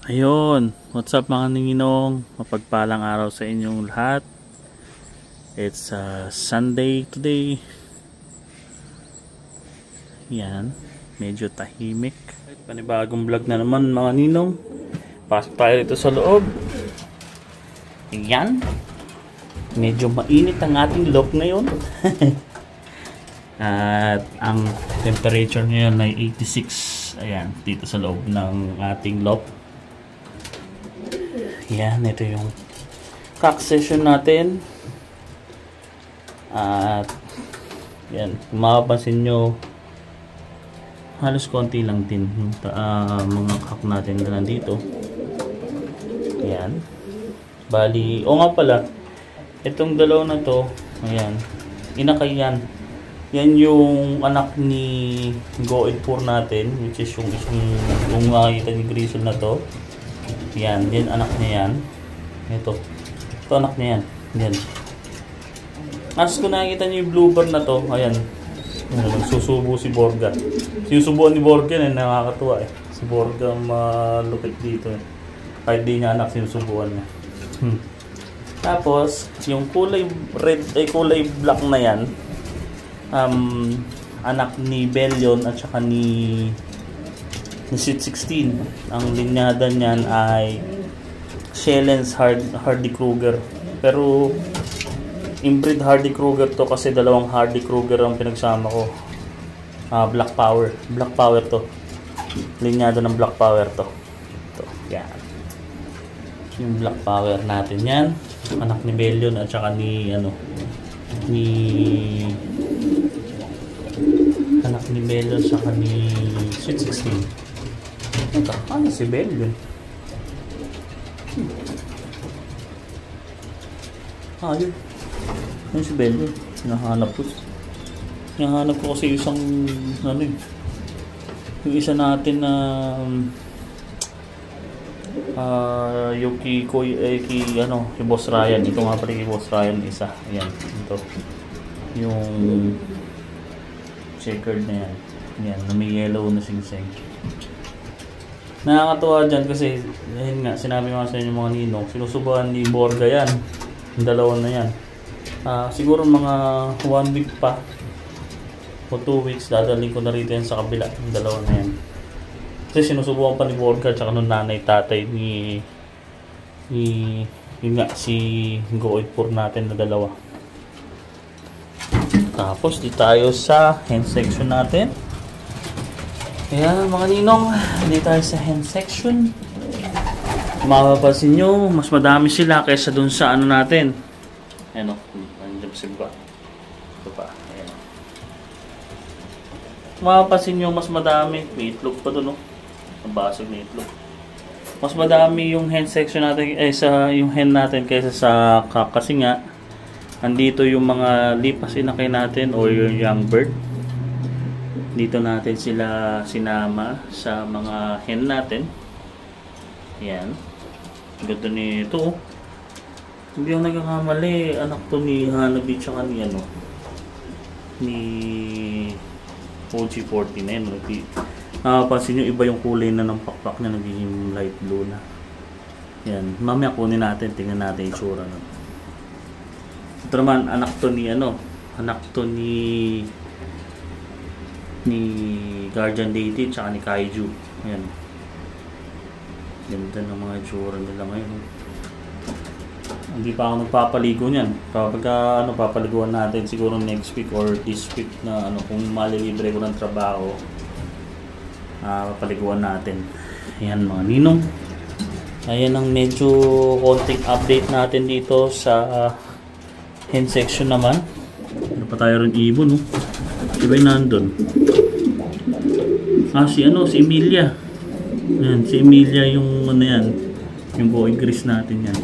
Ayun, what's up mga ninong? Mapagpalang araw sa inyong lahat. It's Sunday today. Yan, medyo tahimik. Panibagong vlog na naman mga ninong. Pasok tayo dito sa loob. Yan. Medyo mainit ang ating loob ngayon. At ang temperature ngayon ay 86. Ayan, dito sa loob ng ating loft. Yan, ito yung cock session natin. At yan, kung mapapansin nyo, halos konti lang din yung mga cock natin na nandito. Yan. Bali, o nga pala, itong dalaw na to, ayan, inakay yan. Yan yung anak ni Go84 natin, which is yung isang, kung makikita ni Grizzle na to. Yan, yan anak niya yan. Ito anak niya yan. Yan. As kung nakikita niyo yung bluebird na to, ayan. Nagsusubo si Borga. Sinusubuan ni Borga na nakakatuwa eh. Si Borga malupit dito eh. Kahit di niya anak, sinusubuan niya. Tapos, yung kulay red ay kulay black na yan, anak ni Bellion at saka ni Sweet 16. Ang linyada niyan ay Shellens Hardy Kruger. Pero inbreed Hardy Kruger to kasi dalawang Hardy Kruger ang pinagsama ko. Black Power. Black Power to. Linyada ng Black Power to. Ito, yan. Yung Black Power natin yan. Anak ni Bellion at saka ni anak ni Bellion at saka ni Sweet 16. Ano si Bellion? Yun. Ano si Bellion? Hinahanap ko. Hinahanap ko kasi isang yung isa natin na Yuki kay Boss Ryan. Ito nga pala kay Boss Ryan isa. Ayan, ito. Yung checkered na yan. Yan, na may yellow na sing-sing. Nakakatuwa dyan kasi dahil nga sinabi ko sa inyo mga ninong, sinusubukan ni Borga yan, yung dalawa na yan. Siguro mga 1 week pa o 2 weeks dadaling ko na rito yan sa kabila, yung dalawa na yan. Kasi sinusubukan pa ni Borga at saka nung nanay tatay ni yun nga si Go84 natin na dalawa. Tapos di tayo sa hen section natin. Ayan mga ninong, hindi tayo sa hen section. Mapapansin nyo, mas madami sila kaysa dun sa ano natin. Ayan o, nandiyan si ba? Ito pa, ayan. Mapapansin nyo, mas madami. May itlog pa dun o. Ang basag na itlog. Mas madami yung hen section natin, yung hen natin kaysa sa cock. Kasi nga, andito yung mga lipas inakay natin o yung young bird. Dito natin sila sinama sa mga hen natin. Yan. Ganda nito. Hindi ako nagkakamali. Anak to ni Hanabi tsaka ni ni OG49. Nakapansin nyo, iba yung kulay na ng pakpak na naging light blue na. Yan. Mamaya kunin natin. Tingnan natin yung tsura na. Ito naman, anak to ni anak to ni Guardian Deity tsaka ni Kaiju. Ayan. Ganda ng mga itsura nila ngayon. Hindi pa ako nagpapaligo niyan. Kapag papaliguan natin siguro next week or this week na kung malilibre ko ng trabaho, papaliguan natin. Ayan mga ninong. Ayan ang medyo konting update natin dito sa hen section naman. Ano pa tayo rin ibon no? Iba yung nandun. Si Emilia. Ayan, si Emilia yung yung boy gris natin yan.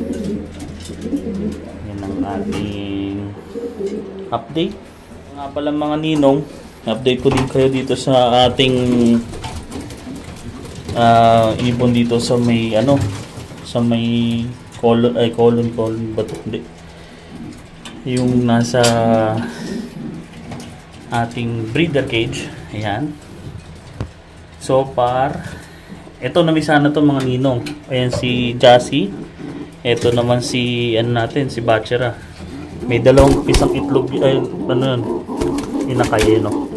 Yan ang ating update. Nga pala mga ninong, update ko din kayo dito sa ating ibon dito sa may sa may colon ba ito? Hindi. Yung nasa ating breeder cage. Ayan. So far Ito namisa na to mga ninong. Ayan si Jassy. Ito naman si ano natin, si Bachera. May dalawang pisang itlog ay ano yun. Inakay no.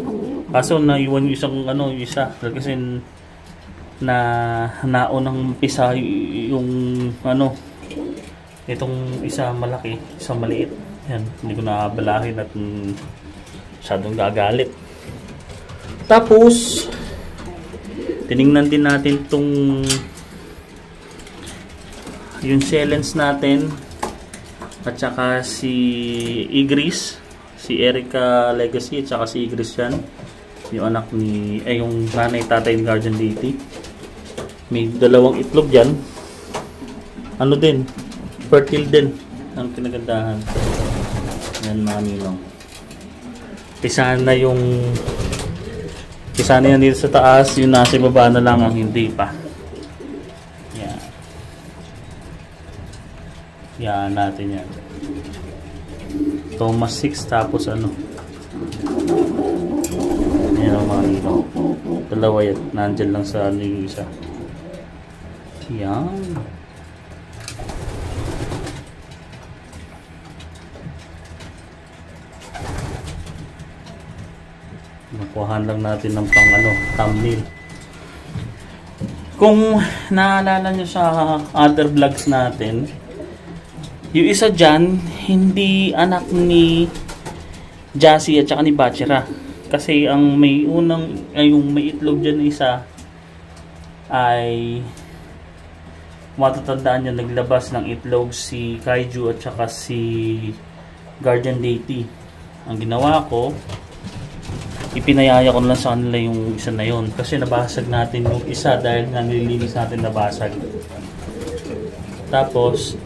Kaso naiwan yung isang ano, yung isa kasi na naunang pisa yung ano itong isa malaki, isang maliit. Yan, hindi ko nakabalahin at masyadong gagalit. Tapos tiningnan din natin tong yung Shelens natin at saka si Igris, si Erica Legacy at saka si Igris yan, yung anak ni yung nanay tatay ni Guardian Deity. May dalawang itlog dyan, ano din, fertile din ang kinagandahan. Yan mga ninong. Pisahan na yan dito sa taas, yung nasa baba na lang ang hindi pa. Yan. Yan natin yan. Thomas 6 tapos ano. Yan ang mga ninong. Dalawa yan. Nandyan lang sa ano yung isa. Yan. Nakuhaan lang natin ng pang ano, thumbnail. Kung naalala nyo sa other vlogs natin, yung isa dyan, hindi anak ni Jassy at saka ni Bachera. Kasi ang may unang, yung may itlog dyan isa, ay matatandaan nyo, naglabas ng itlog si Kaiju at saka si Guardian Deity. Ang ginawa ko, ipinayaya ko lang sa kanila yung isa na yun kasi nabasag natin yung isa dahil nga nililinis natin nabasag. Tapos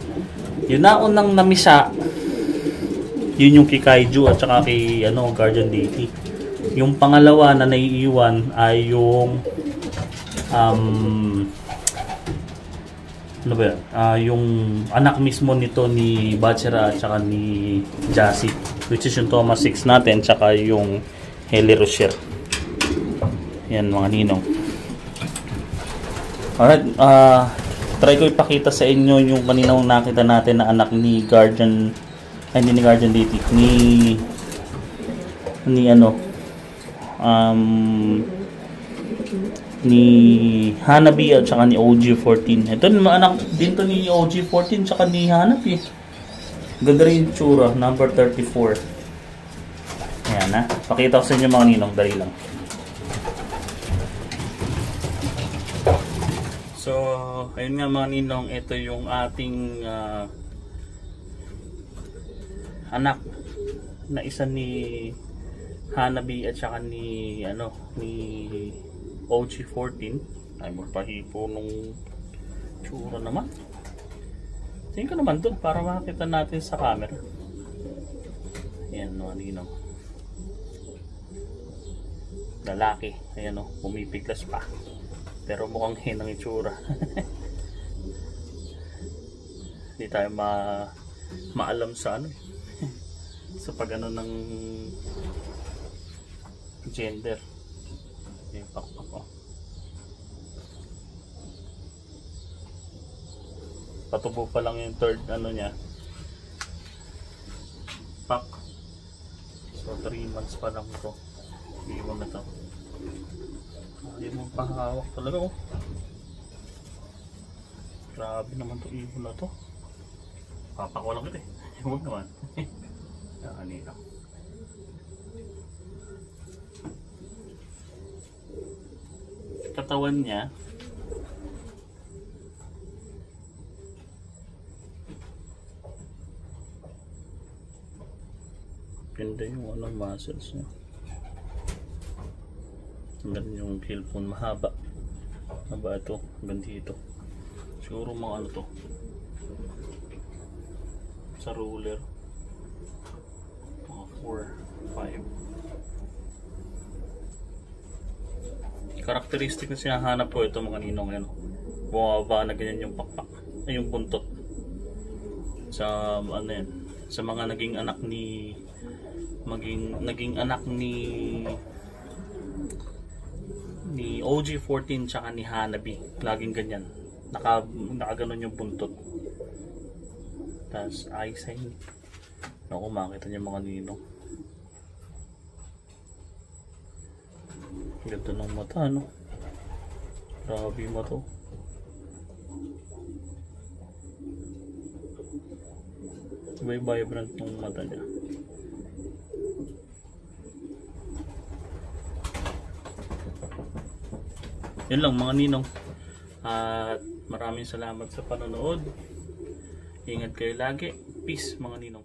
yun na unang namisa, yun yung kay Kaiju at saka kay ano, Guardian Deity. Yung pangalawa na naiiwan ay yung ano ba yan? Yung anak mismo nito ni Bachera at saka ni Jassy, which is yung Thomas 6 natin tsaka yung Heli Rocher. Yan mga ninong. Alright, try ko ipakita sa inyo yung kaninang nakita natin na anak ni Guardian, ay hindi ni Guardian Deity, ni ano, ni Hanabi at saka ni OG-14. Ito naman anak din to ni OG-14 tsaka ni Hanabi. Ganda rin yung tsura, number 34. Ayan na. Pakita ko sa inyo mga ninong. Dali lang. So, ayun nga mga ninong. Ito yung ating anak na isa ni Hanabi at saka ni ano, ni OG-14. Ay, magpahipo nung tsura naman. Tingin ko naman doon para makita natin sa camera. Ayan mga ninong. Lalaki, ayan o, pumipiglas pa pero mukhang hinang itsura. Hindi tayo maalam sa ano sa pag ano ng gender. Yung pakpak o, patubo pa lang yung third ano niya, pak. So 3 months pa lang ito. Iwan na ito. Ayaw mong pahawak talaga oh. Grabe naman ito, ibon na ito. Papakulang ito eh. Huwag naman. Kanina. Katawan niya, ganda yung anong muscles niya. Hanggang yung hillbone mahaba. Mahaba ito. Hanggang dito. Siguro mga ano to. Sa ruler. Mga 4, 5. Karakteristik na sinahanap ko ito mga ninong. Ano, bumaba na ganyan yung pakpak. Ay yung buntot. Sa ano yan. Sa mga naging anak ni ni OG14 tsaka ni Hanabi. Laging ganyan. Nakaganon yung buntot. Tapos eye sign. Naku, makita niyo mga ninong. Ganda ng mata, no? Grabe yung mata. Iba yung vibrant ng mata niya. Yun lang mga ninong. At maraming salamat sa panonood. Ingat kayo lagi. Peace mga ninong.